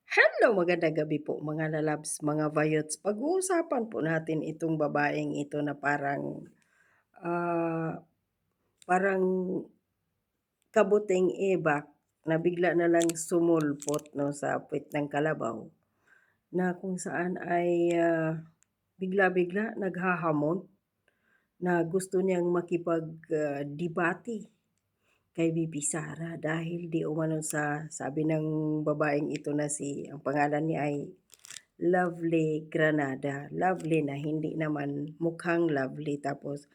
Hello, magandang gabi po mga lalabs, mga vayots. Pag-uusapan po natin itong babaeng ito na parang kabuting ebak na bigla na lang sumulpot 'no, sa puwit ng kalabaw na kung saan ay, bigla-bigla naghahamon na gusto niyang debate kay VP Sara dahil di umano sa sabi ng babaeng ito na ang pangalan niya ay Lovely Granada. Lovely na hindi naman mukhang lovely, tapos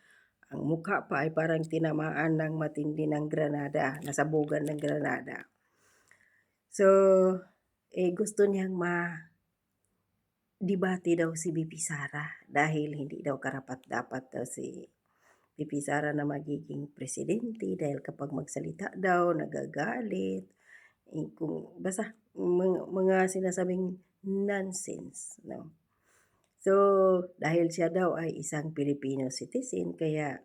ang mukha pa ay parang tinamaan ng matindi ng granada, nasabugan ng granada. So, gusto niyang debate daw si VP Sara dahil hindi daw karapat-dapat daw si VP Sara na magiging presidente dahil kapag magsalita daw nagagalit, kung basta mga sinasabing nonsense 'no. So, dahil siya daw ay isang Filipino citizen kaya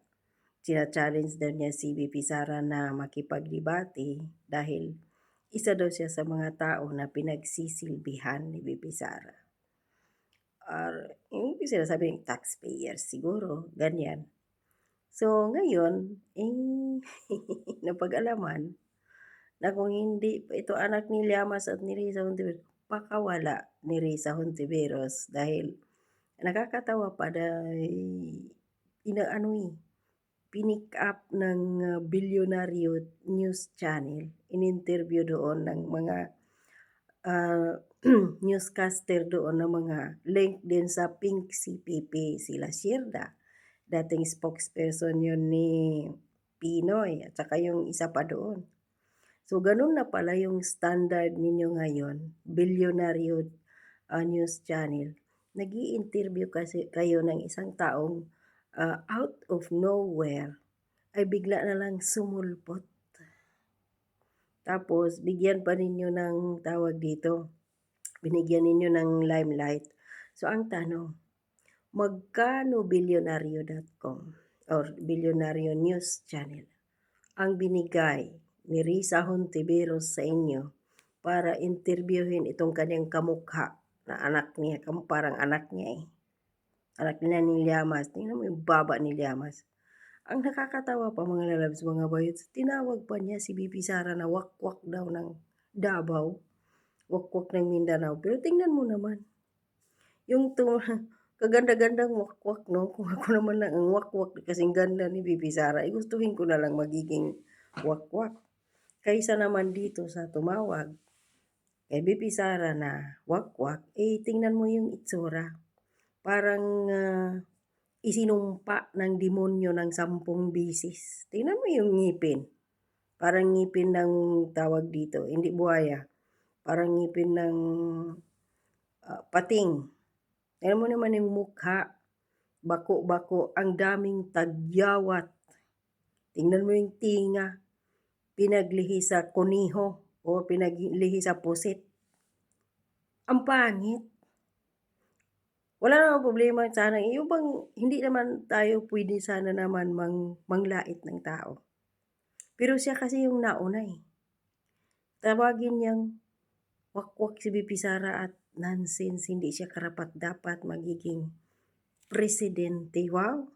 china-challenge daw niya si VP Sara na makipagdebate dahil isa daw siya sa mga tao na pinagsisilbihan ni VP Sara. Yung sinasabing taxpayer siguro, ganyan. So, ngayon, napag-alaman na kung hindi pa ito anak ni Llamas at ni Risa Hontiveros, pakawala ni Risa Hontiveros dahil nakakatawa pa dahil inaano, pinick up ng, Bilyonaryo News Channel, in-interview doon ng mga, newscaster doon na mga link din sa Pink CPP, sila Shirda, dating spokesperson yun ni Pinoy at saka yung isa pa doon. So, ganun na pala yung standard ninyo ngayon, Bilyonaryo, News Channel. Nag-i-interview kasi kayo ng isang taong, out of nowhere ay bigla na lang sumulpot. Tapos bigyan pa ninyo ng tawag dito, binigyan ninyo ng limelight. So ang tanong, magkano Bilyonaryo.com or Bilyonaryo News Channel ang binigay ni Risa Hontiveros sa inyo para interviewin itong kanyang kamukha na anak niya, parang anak niya, anak niya ni Llamas. Tingnan mo yung baba ni Llamas. Ang nakakatawa pa mga lalabs, mga bayots, tinawag pa niya si VP Sara na wakwak daw ng Davao, wakwak ng Mindanao. Pero tingnan mo naman, yung kaganda-gandang wakwak 'no, kung ako naman lang ang wakwak kasing ganda ni VP Sara, gustuhin ko na lang magiging wakwak. Kaysa naman dito sa tumawag kay VP Sara na wakwak, tingnan mo yung itsura, parang, isinumpa ng demonyo ng 10 bisis. Tingnan mo yung ngipin, parang ngipin ng tawag dito, hindi buhaya, parang ngipin ng, pating. Tingnan mo naman yung mukha, bako-bako, ang daming tagyawat. Tingnan mo yung tinga, pinaglihi sa kuniho o pinaglihi sa pusit. Ang pangit. Wala namang problema sana, yung bang hindi naman tayo puwede sana naman manglait ng tao. Pero siya kasi yung nauna, Tawagin niyang wakwak si VP Sara at nonsense, hindi siya karapat-dapat magiging presidente. Wow!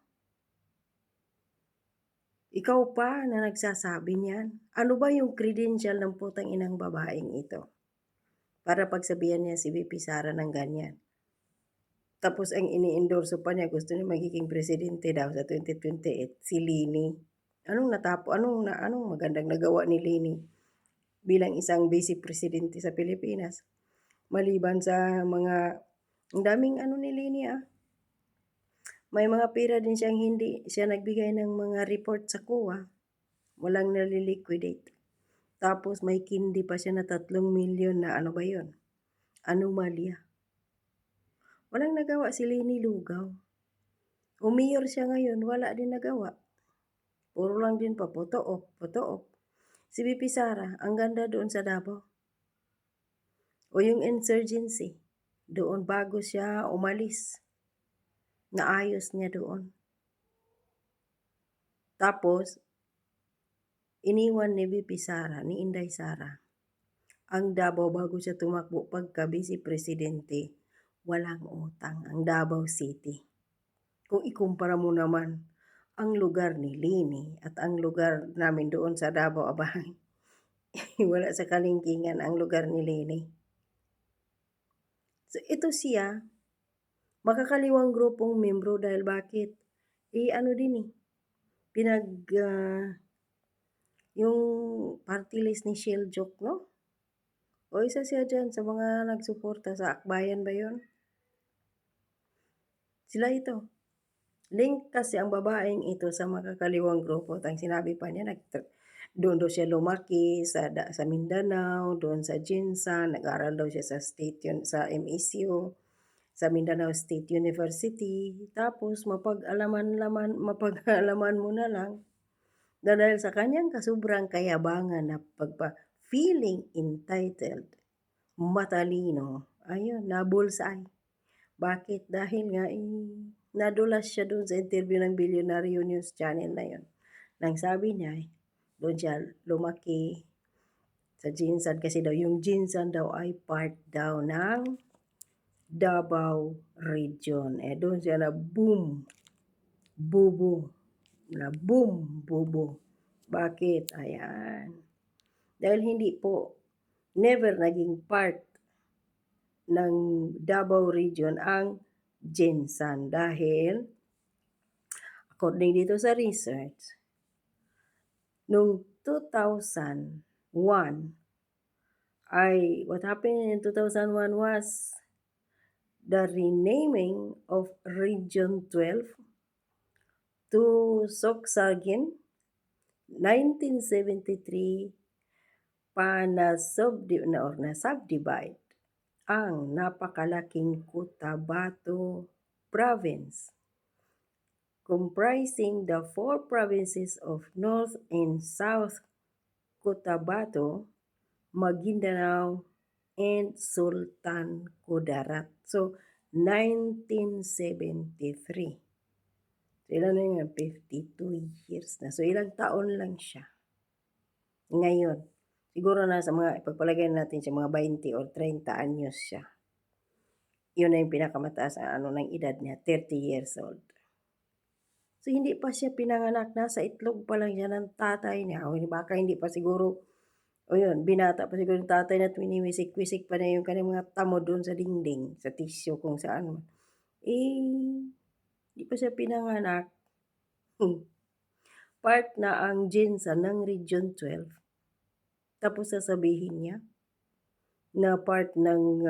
Ikaw pa na nagsasabi niyan. Ano ba yung credential ng putang inang babaeng ito para pagsabihan niya si VP Sara ng ganyan? Tapos ang ini-endorso pa niya, gusto niya magiging presidente daw sa 2028, si Lini. Anong magandang nagawa ni Lini bilang isang vice presidente sa Pilipinas? Maliban sa ang daming ni Lini, may mga pera din siyang hindi siya nagbigay ng mga report sa COA, walang nali-liquidate. Tapos may kindi pa siya na 3 milyon na ano ba yun, anomalya. Walang nagawa si Lini Lugaw. Mayor siya ngayon, wala din nagawa. Puro lang din pa, photo-op. Si VP Sara, ang ganda doon sa Davao. O yung insurgency, doon bago siya umalis, naayos niya doon. Tapos, iniwan ni VP Sara, ni Inday Sara, ang Davao bago siya tumakbo pagka-Vice Presidente, walang utang ang Davao City. Kung ikumpara mo naman ang lugar ni Lini at ang lugar namin doon sa Davao, aba, wala sa kalingkingan ang lugar ni Lini. So ito siya, makakaliwang grupong membro dahil bakit? Ano din yung party list ni Sheljok, no? O isa siya dyan sa mga nagsuporta sa Akbayan ba yun? Sila ito. Link kasi ang babaeng ito sa makakaliwang grupo. At ang sinabi pa niya, doon daw siya lumaki sa Mindanao, doon sa Jinsan, nag-aral daw siya sa MECU, sa Mindanao State University. Tapos mapag-alaman mo na lang na dahil sa kanyang kasubrang kayabangan na feeling entitled, matalino, ayun, nabulsay. Bakit? Dahil nga nadulas siya doon sa interview ng Billionaire News Channel na yun. Nang sabi niya, doon siya lumaki sa Jinsan kasi daw yung Jinsan daw ay part daw ng Davao Region. Doon siya na boom, bubo. Na boom, bubo. Bakit? Ayan. Dahil hindi po, never naging part ng Davao Region ang Jinsan dahil according dito sa research, noong 2001 what happened in 2001 was the renaming of Region 12 to Soksargen. 1973 na-subdivide ang napakalaking Cotabato Province, comprising the 4 provinces of North and South Cotabato, Maguindanao, and Sultan Kudarat. So, 1973. So, ilan na yun? 52 years na. So, ilang taon lang siya. Ngayon, siguro na sa mga, ipagpalagay natin siya mga 20 or 30 anyos siya. Yun na yung pinakamataas ng edad niya, 30 years old. So, hindi pa siya pinanganak, nasa itlog pa lang siya ng tatay niya. O baka hindi pa siguro, binata pa siguro yung tatay na winiwisik-wisik pa na yung kanyang mga tamo doon sa dingding, sa tissue, kung saan. Hindi pa siya pinanganak. Part na ang Jinsan ng Region 12. Tapos sasabihin niya na part ng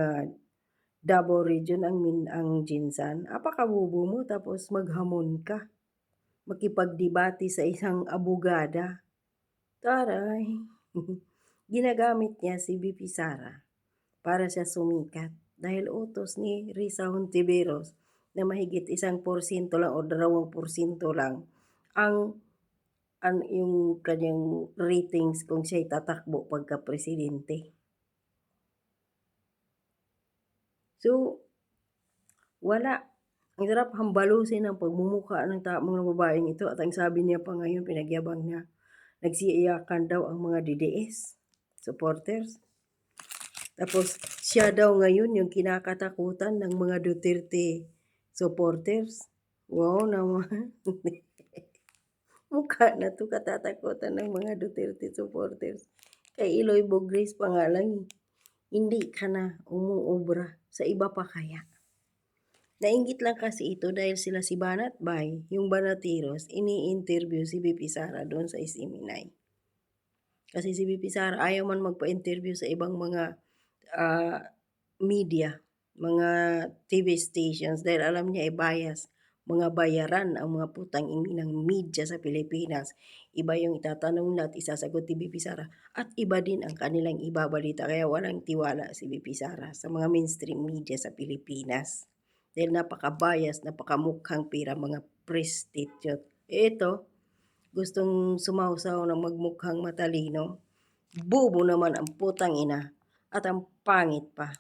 Davao Region ang Jinsan. Apakabubo mo tapos maghamon ka. Makipagdebate sa isang abogada. Taray. Ginagamit niya si BP Sara para siya sumikat dahil utos ni Risa Hontiveros na mahigit 1% lang o 2% lang ang yung kanyang ratings kung siya'y tatakbo pagka-presidente. So, wala. Ang sarap hambalusin ang pagmumukha ng mga babaeng ito at ang sabi niya pa ngayon, pinagyabang niya, nagsiiyakan daw ang mga DDS supporters. Tapos, siya daw ngayon yung kinakatakutan ng mga Duterte supporters. Wow naman. Mukha na to katatakutan ng mga Duterte supporters. Kay Eloy Bogres pa nga lang, hindi ka na umuobra, sa iba pa kaya. Nainggit lang kasi ito dahil sila si Banat Bay, yung Banatiros, ini-interview si BP Sara doon sa Isiminay. Kasi si BP Sara ayaw man magpa-interview sa ibang mga media, mga TV stations dahil alam niya ay bias. Mga bayaran ang mga putang ina ng media sa Pilipinas. Iba yung itatanong na at isasagot ni BP Sara at iba din ang kanilang ibabalita. Kaya walang tiwala si BP Sara sa mga mainstream media sa Pilipinas. Dahil napaka-bias, napakamukhang pira, mga prostitute. Ito, gustong sumausaw ng magmukhang matalino. Bobo naman ang putang ina at ang pangit pa.